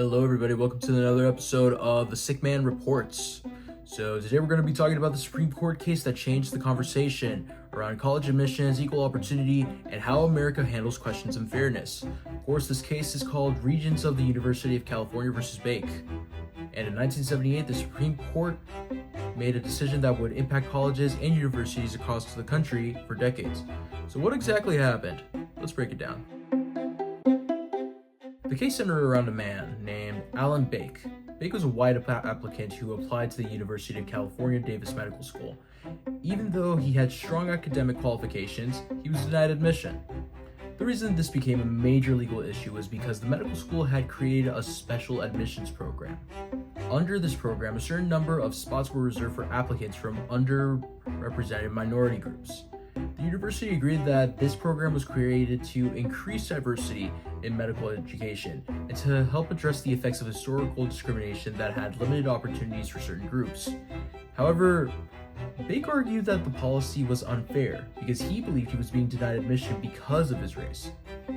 Hello everybody, welcome to another episode of The Sick Man Reports. So today we're going to be talking about the Supreme Court case that changed the conversation around college admissions, equal opportunity, and how America handles questions of fairness. Of course, this case is called Regents of the University of California versus Bake. And in 1978, the Supreme Court made a decision that would impact colleges and universities across the country for decades. So what exactly happened? Let's break it down. The case centered around a man named Alan Bake. Bake was a white applicant who applied to the University of California Davis Medical School. Even though he had strong academic qualifications, he was denied admission. The reason this became a major legal issue was because the medical school had created a special admissions program. Under this program, a certain number of spots were reserved for applicants from underrepresented minority groups. The university agreed that this program was created to increase diversity in medical education and to help address the effects of historical discrimination that had limited opportunities for certain groups. However, Bake argued that the policy was unfair because he believed he was being denied admission because of his race.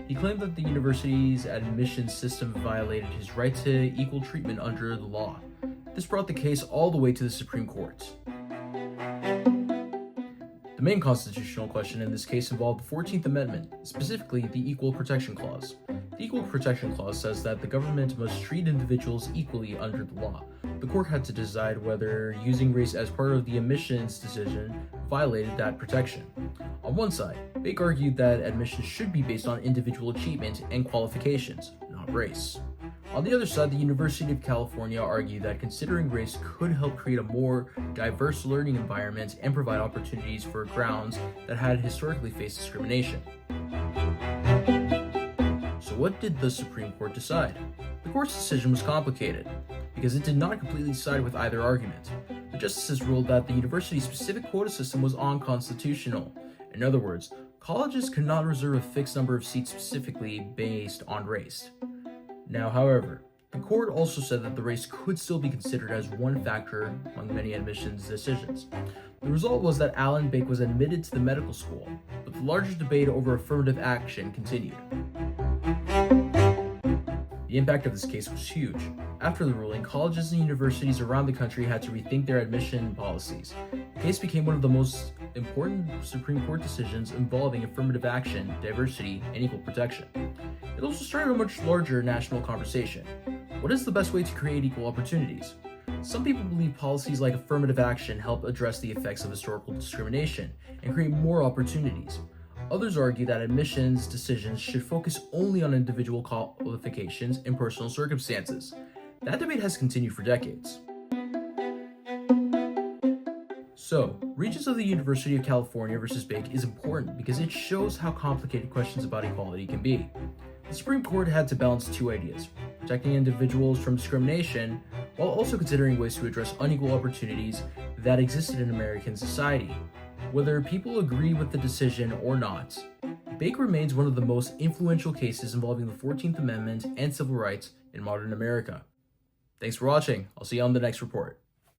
He claimed that the university's admissions system violated his right to equal treatment under the law. This brought the case all the way to the Supreme Court. The main constitutional question in this case involved the 14th Amendment, specifically the Equal Protection Clause. The Equal Protection Clause says that the government must treat individuals equally under the law. The court had to decide whether using race as part of the admissions decision violated that protection. On one side, Bake argued that admissions should be based on individual achievement and qualifications, not race. On the other side, the University of California argued that considering race could help create a more diverse learning environment and provide opportunities for grounds that had historically faced discrimination. So what did the Supreme Court decide? The court's decision was complicated because it did not completely side with either argument. The justices ruled that the university's specific quota system was unconstitutional. In other words, colleges could not reserve a fixed number of seats specifically based on race. Now, however, the court also said that the race could still be considered as one factor among many admissions decisions. The result was that Alan Bake was admitted to the medical school, but the larger debate over affirmative action continued. The impact of this case was huge. After the ruling, colleges and universities around the country had to rethink their admission policies. The case became one of the most important Supreme Court decisions involving affirmative action, diversity, and equal protection. It also started a much larger national conversation. What is the best way to create equal opportunities? Some people believe policies like affirmative action help address the effects of historical discrimination and create more opportunities. Others argue that admissions decisions should focus only on individual qualifications and personal circumstances. That debate has continued for decades. So, Regents of the University of California versus Bake is important because it shows how complicated questions about equality can be. The Supreme Court had to balance two ideas: protecting individuals from discrimination while also considering ways to address unequal opportunities that existed in American society. Whether people agree with the decision or not, Bake remains one of the most influential cases involving the 14th Amendment and civil rights in modern America. Thanks for watching. I'll see you on the next report.